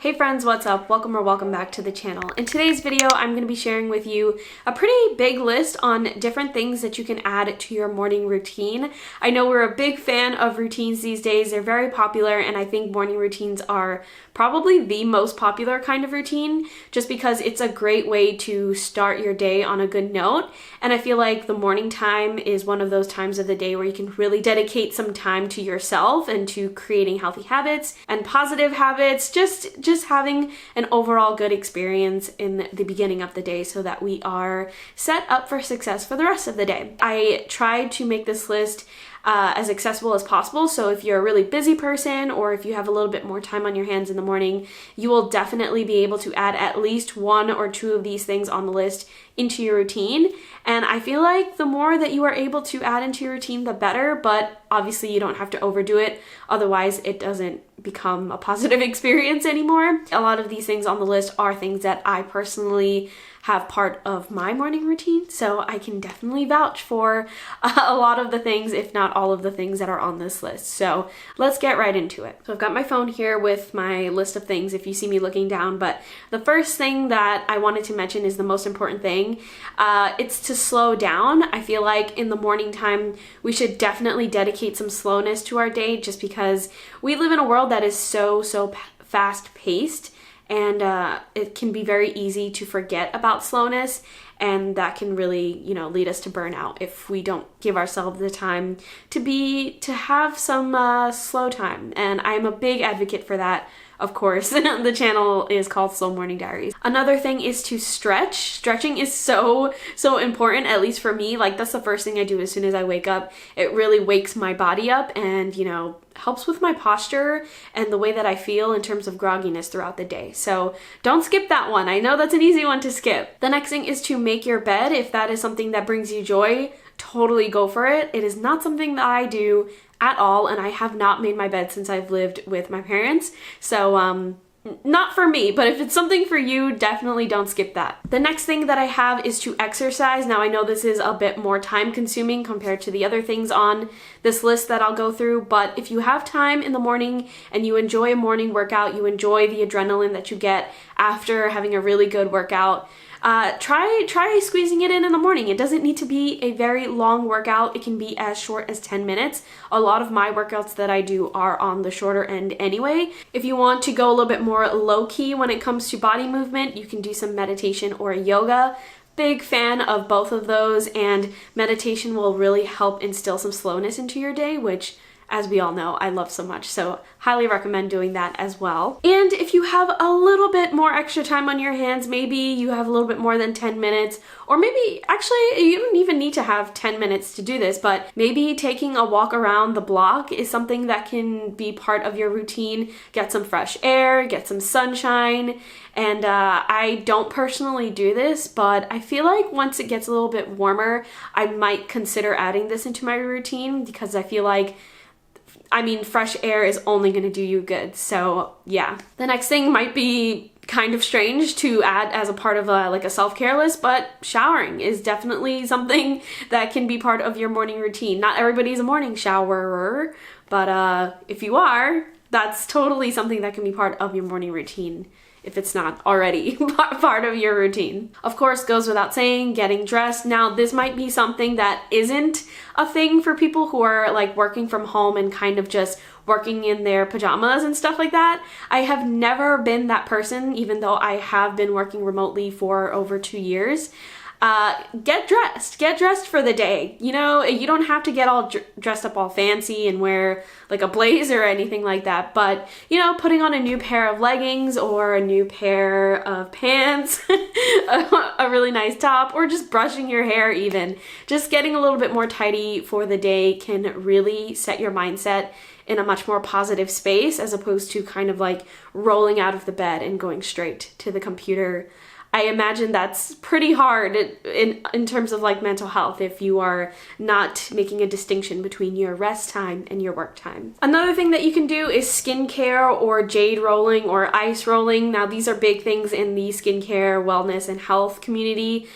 Hey friends, what's up? Welcome or welcome back to the channel. In today's video, I'm going to be sharing with you a pretty big list on different things that you can add to your morning routine. I know we're a big fan of routines these days. They're very popular, and I think morning routines are probably the most popular kind of routine just because it's a great way to start your day on a good note. And I feel like the morning time is one of those times of the day where you can really dedicate some time to yourself and to creating healthy habits and positive habits, just having an overall good experience in the beginning of the day so that we are set up for success for the rest of the day. I tried to make this list as accessible as possible. So if you're a really busy person or if you have a little bit more time on your hands in the morning, you will definitely be able to add at least one or two of these things on the list into your routine. And I feel like the more that you are able to add into your routine, the better, but obviously you don't have to overdo it. Otherwise it doesn't become a positive experience anymore. A lot of these things on the list are things that I personally have part of my morning routine, so I can definitely vouch for a lot of the things, if not all of the things that are on this list. So let's get right into it. So I've got my phone here with my list of things if you see me looking down, but the first thing that I wanted to mention is the most important thing. It's to slow down. I feel like in the morning time, we should definitely dedicate some slowness to our day just because we live in a world that is so fast paced. And it can be very easy to forget about slowness, and that can really, lead us to burnout if we don't give ourselves the time to have some slow time. And I'm a big advocate for that. Of course, the channel is called Slow Morning Diaries. Another thing is to stretch. Stretching is so important, at least for me. Like, that's the first thing I do as soon as I wake up. It really wakes my body up and, helps with my posture and the way that I feel in terms of grogginess throughout the day. So don't skip that one. I know that's an easy one to skip. The next thing is to make your bed. If that is something that brings you joy, totally go for it. It is not something that I do at all, and I have not made my bed since I've lived with my parents. So not for me, but if it's something for you, definitely don't skip that. The next thing that I have is to exercise. Now I know this is a bit more time consuming compared to the other things on this list that I'll go through, but if you have time in the morning and you enjoy a morning workout, you enjoy the adrenaline that you get after having a really good workout, try squeezing it in the morning. It doesn't need to be a very long workout. It can be as short as 10 minutes. A lot of my workouts that I do are on the shorter end anyway. If you want to go a little bit more low-key when it comes to body movement, you can do some meditation or yoga. Big fan of both of those, and meditation will really help instill some slowness into your day, which, as we all know, I love so much. So highly recommend doing that as well. And if you have a little bit more extra time on your hands, maybe you have a little bit more than 10 minutes, or maybe actually you don't even need to have 10 minutes to do this, but maybe taking a walk around the block is something that can be part of your routine. Get some fresh air, get some sunshine. And I don't personally do this, but I feel like once it gets a little bit warmer, I might consider adding this into my routine because I feel like fresh air is only going to do you good. So yeah. The next thing might be kind of strange to add as a part of a self-care list, but showering is definitely something that can be part of your morning routine. Not everybody's a morning showerer, but if you are, that's totally something that can be part of your morning routine if it's not already part of your routine. Of course, goes without saying, getting dressed. Now, this might be something that isn't a thing for people who are working from home and kind of just working in their pajamas and stuff like that. I have never been that person, even though I have been working remotely for over 2 years. Get dressed for the day. You don't have to get all dressed up all fancy and wear a blazer or anything like that, but putting on a new pair of leggings or a new pair of pants, a really nice top, or just brushing your hair even. Just getting a little bit more tidy for the day can really set your mindset in a much more positive space as opposed to kind of rolling out of the bed and going straight to the computer. I imagine that's pretty hard in terms of like mental health if you are not making a distinction between your rest time and your work time. Another thing that you can do is skincare or jade rolling or ice rolling. Now these are big things in the skincare, wellness, and health community.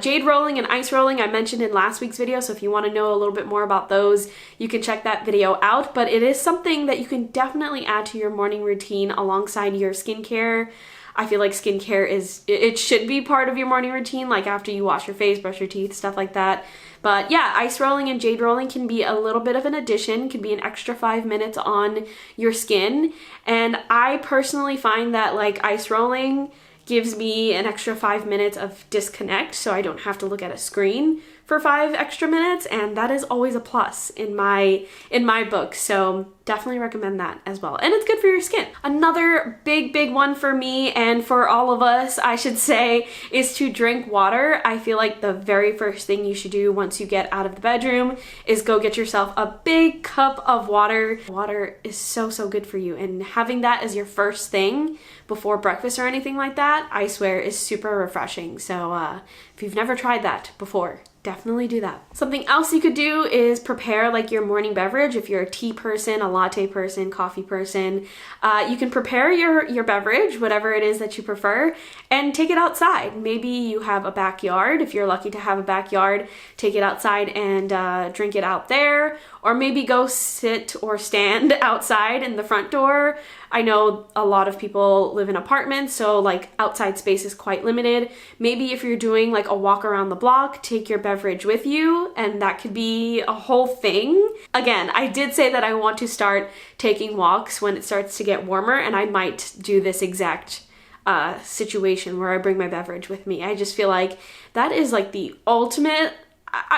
Jade rolling and ice rolling I mentioned in last week's video, so if you want to know a little bit more about those, you can check that video out. But it is something that you can definitely add to your morning routine alongside your skincare. I feel like skincare it should be part of your morning routine, like after you wash your face, brush your teeth, stuff like that. But yeah, ice rolling and jade rolling can be a little bit of an addition, can be an extra 5 minutes on your skin. And I personally find that like ice rolling gives me an extra 5 minutes of disconnect, so I don't have to look at a screen for 5 extra minutes, and that is always a plus in my book. So definitely recommend that as well. And it's good for your skin. Another big one for me and for all of us, I should say, is to drink water. I feel like the very first thing you should do once you get out of the bedroom is go get yourself a big cup of water. Water is so good for you, and having that as your first thing before breakfast or anything like that, I swear is super refreshing. So if you've never tried that before, definitely do that. Something else you could do is prepare like your morning beverage. If you're a tea person, a latte person, coffee person, you can prepare your beverage, whatever it is that you prefer, and take it outside. Maybe you have a backyard. If you're lucky to have a backyard, take it outside and drink it out there. Or maybe go sit or stand outside in the front door. I know a lot of people live in apartments, so like outside space is quite limited. Maybe if you're doing like a walk around the block, take your beverage with you, and that could be a whole thing. Again, I did say that I want to start taking walks when it starts to get warmer, and I might do this exact situation where I bring my beverage with me. I just feel like that is like the ultimate,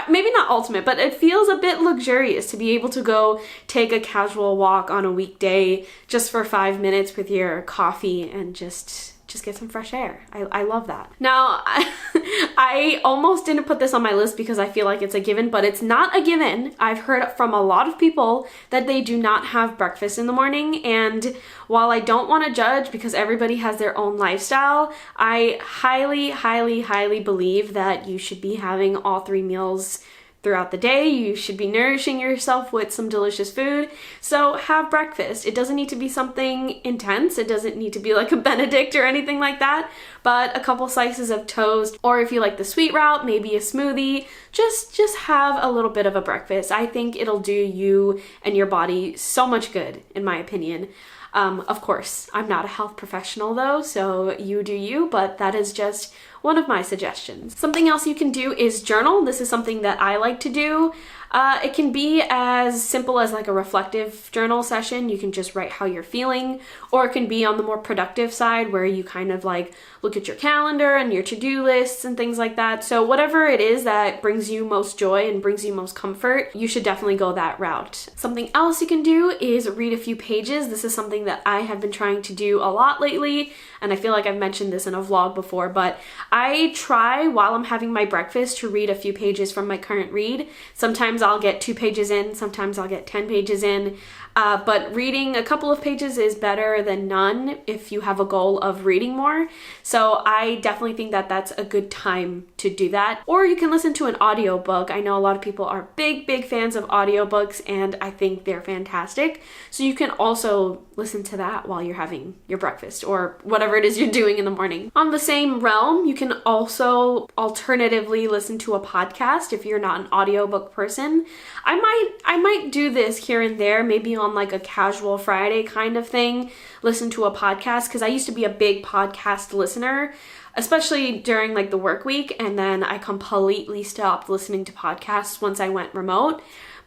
maybe not ultimate, but it feels a bit luxurious to be able to go take a casual walk on a weekday just for 5 minutes with your coffee and just get some fresh air. I love that. Now, I almost didn't put this on my list because I feel like it's a given, but it's not a given. I've heard from a lot of people that they do not have breakfast in the morning, and while I don't want to judge because everybody has their own lifestyle, I highly believe that you should be having all 3 meals throughout the day. You should be nourishing yourself with some delicious food. So have breakfast. It doesn't need to be something intense. It doesn't need to be like a Benedict or anything like that, but a couple slices of toast, or if you like the sweet route, maybe a smoothie. Just have a little bit of a breakfast. I think it'll do you and your body so much good, in my opinion. Of course, I'm not a health professional though, so you do you, but that is just one of my suggestions. Something else you can do is journal. This is something that I like to do. It can be as simple as like a reflective journal session. You can just write how you're feeling, or it can be on the more productive side where you kind of like look at your calendar and your to-do lists and things like that. So whatever it is that brings you most joy and brings you most comfort, you should definitely go that route. Something else you can do is read a few pages. This is something that I have been trying to do a lot lately, and I feel like I've mentioned this in a vlog before, but I try while I'm having my breakfast to read a few pages from my current read. Sometimes I'll get 2 pages in, sometimes I'll get 10 pages in, but reading a couple of pages is better than none if you have a goal of reading more. So I definitely think that that's a good time to do that. Or you can listen to an audiobook. I know a lot of people are big fans of audiobooks, and I think they're fantastic. So you can also listen to that while you're having your breakfast or whatever it is you're doing in the morning. On the same realm, you can also alternatively listen to a podcast if you're not an audiobook person. I might do this here and there, maybe on like a casual Friday kind of thing, listen to a podcast, because I used to be a big podcast listener, especially during like the work week, and then I completely stopped listening to podcasts once I went remote.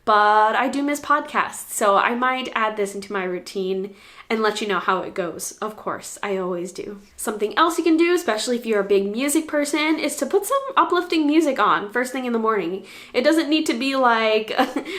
But I do miss podcasts, so I might add this into my routine and let you know how it goes. Of course, I always do. Something else you can do, especially if you're a big music person, is to put some uplifting music on first thing in the morning. It doesn't need to be like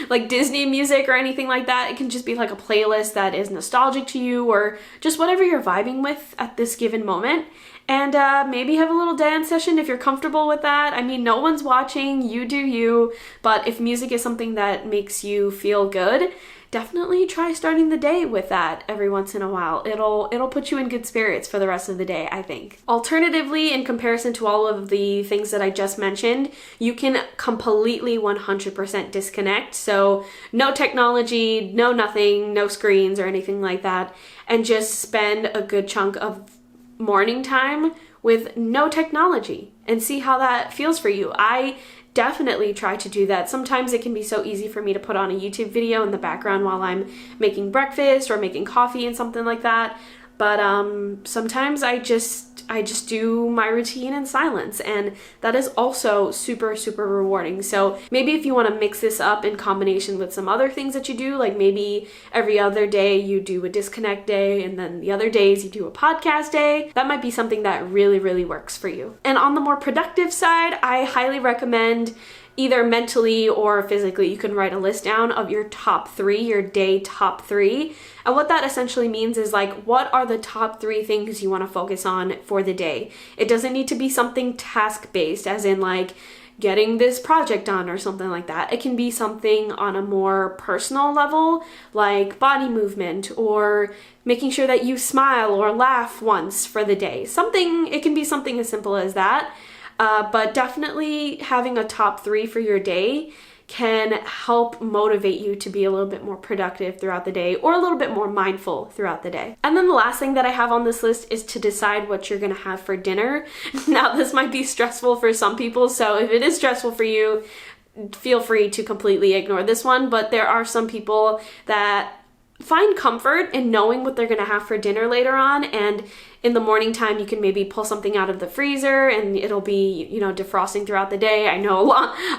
like Disney music or anything like that. It can just be like a playlist that is nostalgic to you, or just whatever you're vibing with at this given moment. And maybe have a little dance session if you're comfortable with that. I mean, no one's watching, you do you, but if music is something that makes you feel good, definitely try starting the day with that every once in a while. It'll put you in good spirits for the rest of the day, I think. Alternatively, in comparison to all of the things that I just mentioned, you can completely 100% disconnect. So no technology, no nothing, no screens or anything like that, and just spend a good chunk of morning time with no technology and see how that feels for you. I definitely try to do that. Sometimes it can be so easy for me to put on a YouTube video in the background while I'm making breakfast or making coffee and something like that. But sometimes I just do my routine in silence, and that is also super, super rewarding. So maybe if you want to mix this up in combination with some other things that you do, like maybe every other day you do a disconnect day, and then the other days you do a podcast day, that might be something that really, really works for you. And on the more productive side, I highly recommend either mentally or physically, you can write a list down of your top 3, your day top 3. And what that essentially means is like, what are the top 3 things you want to focus on for the day? It doesn't need to be something task-based, as in like getting this project done or something like that. It can be something on a more personal level, like body movement or making sure that you smile or laugh once for the day. It can be something as simple as that. But definitely having a top 3 for your day can help motivate you to be a little bit more productive throughout the day, or a little bit more mindful throughout the day. And then the last thing that I have on this list is to decide what you're gonna have for dinner. Now, this might be stressful for some people, so if it is stressful for you, feel free to completely ignore this one, but there are some people that find comfort in knowing what they're gonna have for dinner later on, and in the morning time you can maybe pull something out of the freezer and it'll be, defrosting throughout the day. I know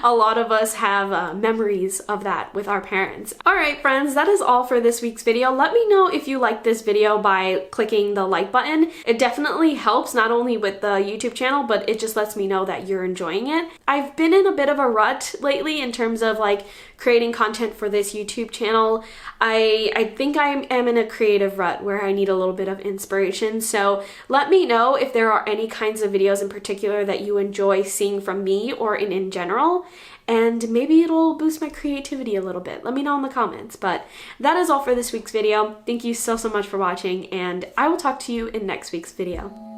a lot of us have memories of that with our parents. All right, friends, that is all for this week's video. Let me know if you liked this video by clicking the like button. It definitely helps, not only with the YouTube channel, but it just lets me know that you're enjoying it. I've been in a bit of a rut lately in terms of like creating content for this YouTube channel. I think I am in a creative rut where I need a little bit of inspiration. So let me know if there are any kinds of videos in particular that you enjoy seeing from me or in general, and maybe it'll boost my creativity a little bit. Let me know in the comments. But that is all for this week's video. Thank you so much for watching, and I will talk to you in next week's video.